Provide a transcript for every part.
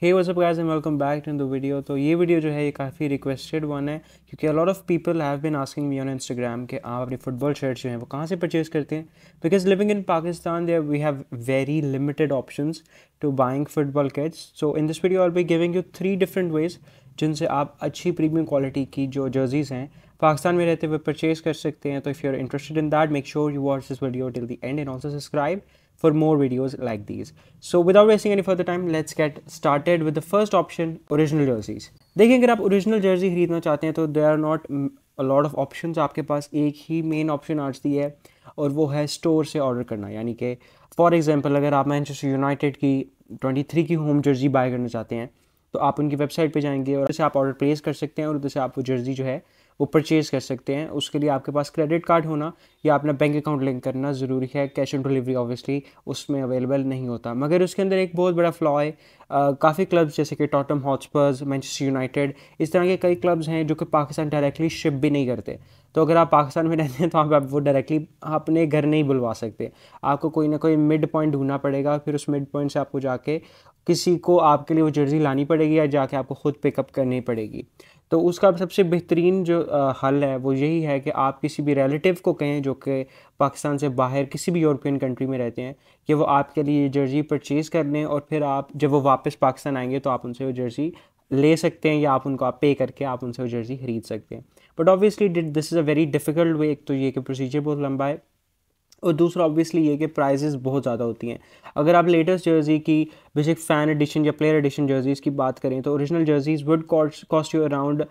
Hey what's up guys and welcome back in the video. तो ये video जो है ये काफ़ी रिक्वेस्टेड वन है क्योंकि a lot of people have been asking me on Instagram कि आप अपनी फुटबॉल शर्ट जो है वो कहाँ से परचेज करते हैं। Because living in Pakistan there we have very limited options to buying football kits. So in this video I will be giving you 3 different ways जिनसे आप अच्छी प्रीमियम क्वालिटी की जो जर्सीज हैं पाकिस्तान में रहते हुए परचेज कर सकते हैं। तो if you are interested in that make sure you watch this video till the end and also subscribe for more videos like these. So without wasting any further time, let's get started with the first option, original jerseys. देखिए, अगर आप original Jersey खरीदना चाहते हैं तो there are not a lot of options. आपके पास एक ही मेन ऑप्शन आती है और वो है स्टोर से ऑर्डर करना। यानी कि फॉर एग्जांपल अगर आप मैनचेस्टर यूनाइटेड की 23 की होम जर्सी बाय करना चाहते हैं तो आप उनकी वेबसाइट पे जाएंगे और उसे आप ऑर्डर प्लेस कर सकते हैं और उधर से आप वो जर्सी जो है वो परचेज़ कर सकते हैं। उसके लिए आपके पास क्रेडिट कार्ड होना या अपना बैंक अकाउंट लिंक करना ज़रूरी है। कैश ऑन डिलीवरी ऑब्वियसली उसमें अवेलेबल नहीं होता, मगर उसके अंदर एक बहुत बड़ा फ्लॉ है। काफ़ी क्लब्स जैसे कि टॉटनहम हॉटस्पर्स, मैनचेस्टर यूनाइटेड, इस तरह के कई क्लब्स हैं जो कि पाकिस्तान डायरेक्टली शिप भी नहीं करते। तो अगर आप पाकिस्तान में रहते हैं तो आप वो डायरेक्टली अपने घर नहीं बुलवा सकते। आपको कोई ना कोई मिड पॉइंट ढूंढना पड़ेगा, फिर उस मिड पॉइंट से आपको जाके किसी को आपके लिए वो जर्सी लानी पड़ेगी या जाके आपको ख़ुद पिकअप करनी पड़ेगी। तो उसका सबसे बेहतरीन जो हल है वो यही है कि आप किसी भी रिलेटिव को कहें जो कि पाकिस्तान से बाहर किसी भी यूरोपियन कंट्री में रहते हैं कि वो आपके लिए जर्सी परचेज़ कर लें और फिर आप जब वो वापस पाकिस्तान आएंगे तो आप उनसे वो जर्सी ले सकते हैं या आप उनको आप पे करके आप उनसे वो जर्सी खरीद सकते हैं। But obviously this is a very difficult way. एक तो ये कि प्रोसीजर बहुत लंबा है और दूसरा ऑब्वियसली ये कि प्राइजेस बहुत ज़्यादा होती हैं। अगर आप लेटेस्ट जर्सी की बेसिक फ़ैन एडिशन या प्लेयर एडिशन जर्सीज़ की बात करें तो original jerseys would cost you around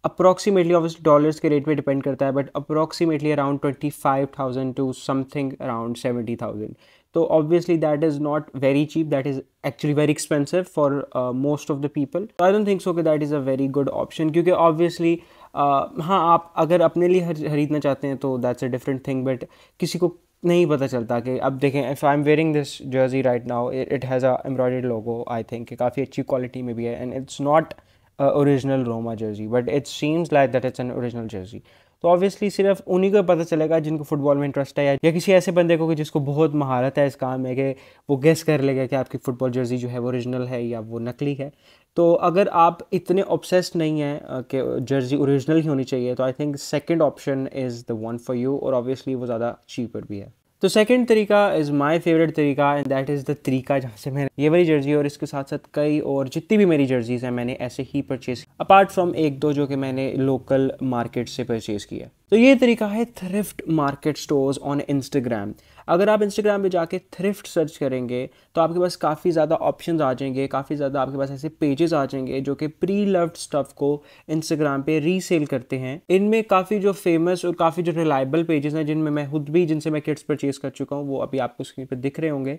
approximately, obviously dollars के रेट पे डिपेंड करता है, but approximately around 25,000 to something around 70,000। तो obviously that is not very cheap, that is actually very expensive for most of the people. I don't think so कि that is a very good option क्योंकि obviously हाँ, आप अगर अपने लिए खरीदना चाहते हैं तो that's a different thing, but किसी को नहीं पता चलता कि अब देखें if I am wearing this Jersey right now, it has a embroidered logo, I think काफ़ी अच्छी क्वालिटी में भी है and it's not original Roma Jersey but it seems like that it's an original Jersey. तो ऑब्वियसली सिर्फ उन्हीं को पता चलेगा जिनको फुटबॉल में इंटरेस्ट है या किसी ऐसे बंदे को कि जिसको बहुत महारत है इस काम में कि वो गेस कर लेगा कि आपकी फ़ुटबॉल जर्सी जो है वो ओरिजिनल है या वो नकली है। तो अगर आप इतने ऑब्सेस्ड नहीं हैं कि जर्सी ओरिजिनल ही होनी चाहिए तो I think second option is the one for you और ऑब्वियसली वो ज़्यादा चीपर भी है। तो सेकंड तरीका इज़ माय फेवरेट तरीका एंड दैट इज़ द तरीका जहाँ से मैंने ये वाली जर्सी और इसके साथ साथ कई और जितनी भी मेरी जर्सीज़ हैं मैंने ऐसे ही परचेज़ अपार्ट फ्रॉम एक दो जो कि मैंने लोकल मार्केट से परचेज़ किया। तो ये तरीका है thrift market stores on Instagram. अगर आप इंस्टाग्राम पे जाके थ्रिफ्ट सर्च करेंगे तो आपके पास काफ़ी ज़्यादा ऑप्शंस आ जाएंगे, काफ़ी ज़्यादा आपके पास ऐसे पेजेस आ जाएंगे जो कि प्री लव्ड स्टफ़ को इंस्टाग्राम पे रीसेल करते हैं। इनमें काफ़ी जो फेमस और काफ़ी जो रिलायबल पेजेस हैं जिनमें मैं खुद भी जिनसे मैं किट्स परचेज़ कर चुका हूँ वो अभी आपको स्क्रीन पर दिख रहे होंगे।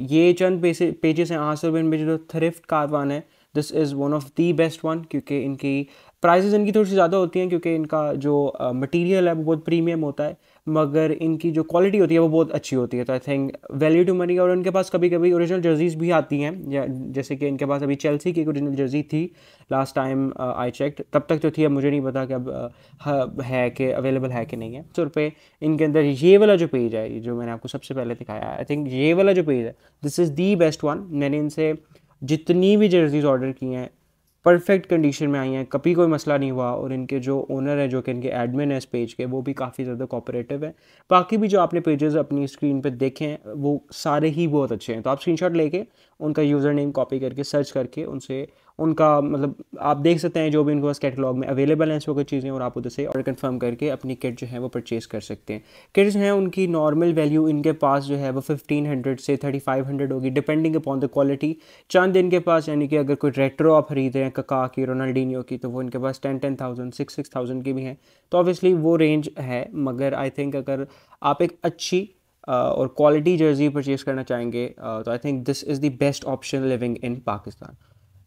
ये चंद पेजेस हैं आंसर में जो थ्रिफ्ट कारवान है, this is one of the best one क्योंकि इनकी प्राइसेस इनकी थोड़ी सी ज़्यादा होती हैं क्योंकि इनका जो मटेरियल है वो बहुत प्रीमियम होता है, मगर इनकी जो क्वालिटी होती है वो बहुत अच्छी होती है। तो I think value to money. और उनके पास कभी कभी ओरिजिनल जर्सीज भी आती हैं या जैसे कि इनके पास अभी चेल्सी की ओरिजिनल जर्सी थी लास्ट टाइम आई चेक्ड, तब तक तो थी, अब मुझे नहीं पता कि अब है कि अवेलेबल है कि नहीं है। 100 रुपये इनके अंदर ये वाला जो पेज है जो मैंने आपको सबसे पहले दिखाया है, आई थिंक ये वाला जो पेज है this is the best one. मैंने इनसे जितनी भी जर्सीज ऑर्डर की हैं परफेक्ट कंडीशन में आई हैं, कभी कोई मसला नहीं हुआ और इनके जो ओनर है जो कि इनके एडमिन है इस पेज के वो भी काफ़ी ज़्यादा कोऑपरेटिव है। बाकी भी जो आपने पेजेस अपनी स्क्रीन पे देखे हैं वो सारे ही बहुत अच्छे हैं। तो आप स्क्रीनशॉट लेके उनका यूज़र नेम कॉपी करके सर्च करके उनसे उनका मतलब आप देख सकते हैं जो भी उनके पास कैटलॉग में अवेलेबल हैं इस वक्त चीज़ें और आप उधर से ऑर्डर कंफर्म करके अपनी किट जो है वो परचेज़ कर सकते हैं। किट्स हैं उनकी नॉर्मल वैल्यू इनके पास जो है वो 1500 से 3500 होगी डिपेंडिंग अपॉन द क्वालिटी। चंद इनके पास यानी कि अगर कोई रेट्रो आप खरीद रहे हैं कका की, रोनाल्डीनियो की, तो वो इनके पास 10,000 6,000 की भी हैं। तो ऑब्वियसली वो रेंज है, मगर आई थिंक अगर आप एक अच्छी और क्वालिटी जर्सी परचेज़ करना चाहेंगे तो I think this is the best option living in Pakistan.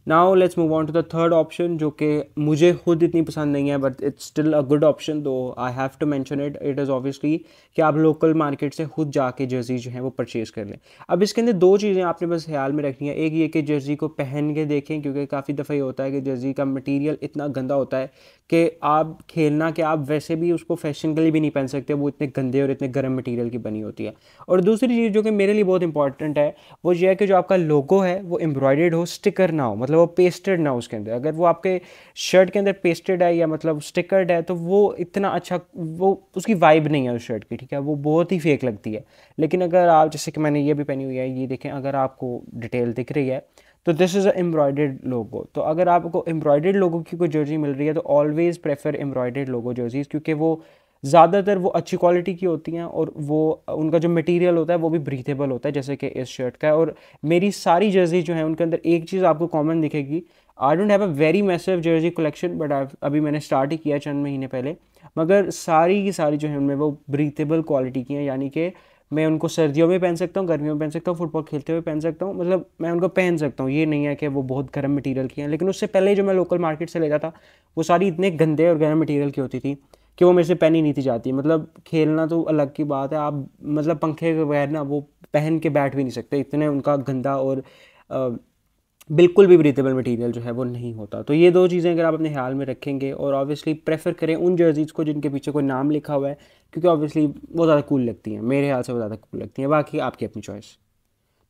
Now let's move on to the third option, जो कि मुझे खुद इतनी पसंद नहीं है, but it's still a good option, though I have to mention it. It is obviously कि आप लोकल मार्केट से खुद जाके जर्सी जो है वो परचेज़ कर लें। अब इसके अंदर दो चीज़ें आपने बस ख्याल में रखनी है। एक ये कि जर्सी को पहन के देखें, क्योंकि काफ़ी दफ़ा ये होता है कि जर्सी का मटीरियल इतना गंदा होता है कि आप खेलना कि आप वैसे भी उसको फैशन के लिए भी नहीं पहन सकते, वो इतने गंदे और इतने गर्म मटीरियल की बनी होती है। और दूसरी चीज़ जो कि मेरे लिए बहुत इंपॉर्टेंट है वो ये है कि जो आपका लोगो है वो एम्ब्रॉयडर्ड हो, स्टिकर ना हो, मतलब वो पेस्टेड ना हो उसके अंदर। अगर वो आपके शर्ट के अंदर पेस्टेड है या मतलब स्टिकर्ड है तो वो इतना अच्छा, वो उसकी वाइब नहीं है उस शर्ट की, ठीक है, वो बहुत ही फेक लगती है। लेकिन अगर आप, जैसे कि मैंने ये भी पहनी हुई है, ये देखें, अगर आपको डिटेल दिख रही है तो दिस इज़ अ एम्ब्रॉयडर्ड लोगो। तो अगर आपको एम्ब्रॉयडर्ड लोगो की कोई जर्सी मिल रही है तो ऑलवेज़ प्रेफर एम्ब्रॉयडर्ड लोगो जर्सीज, क्योंकि वो ज़्यादातर वो अच्छी क्वालिटी की होती हैं और वो उनका जो मटेरियल होता है वो भी ब्रीथेबल होता है, जैसे कि इस शर्ट का है। और मेरी सारी जर्सी जो है उनके अंदर एक चीज़ आपको कॉमन दिखेगी, I don't have a very massive Jersey collection, but अभी मैंने स्टार्ट ही किया चंद महीने पहले, मगर सारी की सारी जो है उनमें वो ब्रीथेबल क्वालिटी की हैं, यानी कि मैं उनको सर्दियों में पहन सकता हूँ, गर्मियों में पहन सकता हूँ, फुटबॉल खेलते हुए पहन सकता हूँ, मतलब मैं उनको पहन सकता हूँ। ये नहीं है कि वो बहुत गर्म मटेरियल की हैं। लेकिन उससे पहले जो मैं लोकल मार्केट से लेता था वो सारी इतने गंदे और गर्म मटेरियल की होती थी कि वो मेरे से पहनी नहीं थी जाती। मतलब खेलना तो अलग की बात है, आप मतलब पंखे के बगैर ना वो पहन के बैठ भी नहीं सकते, इतने उनका गंदा और बिल्कुल भी ब्रीथेबल मटेरियल जो है वो नहीं होता। तो ये दो चीज़ें अगर आप अपने ख्याल में रखेंगे और ऑब्वियसली प्रेफर करें उन जर्सीज़ को जिनके पीछे कोई नाम लिखा हुआ है, क्योंकि ऑब्वियसली वो ज़्यादा कूल लगती हैं, मेरे ख्याल से वो ज़्यादा कूल लगती हैं, बाकी आपकी अपनी चॉइस।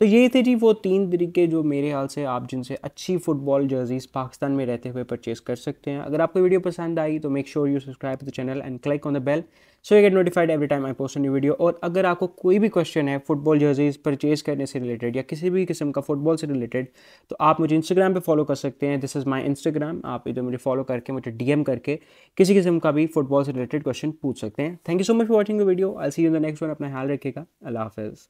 तो ये थे जी वो तीन तरीके जो मेरे ख्याल से आप जिनसे अच्छी फुटबॉल जर्सीज पाकिस्तान में रहते हुए परचेस कर सकते हैं। अगर आपको वीडियो पसंद आई तो make sure you subscribe to the channel and click on the bell so you get notified every time I post a new video. और अगर आपको कोई भी क्वेश्चन है फुटबॉल जर्सीज परचेस करने से रिलेटेड या किसी भी किस्म का फुटबॉल से रिलेटेड, तो आप मुझे इंस्टाग्राम पे फॉलो कर सकते हैं। दिस इज़ माई इंस्टाग्राम, आप इधर मुझे फॉलो करके मुझे डीएम करके किसी किस्म का भी फुटबॉल से रिलेटेड क्वेश्चन पूछ सकते हैं। Thank you so much for watching the video. I see you in the next one. अपना ख्याल रखिएगा। अल्लाह हाफिज़।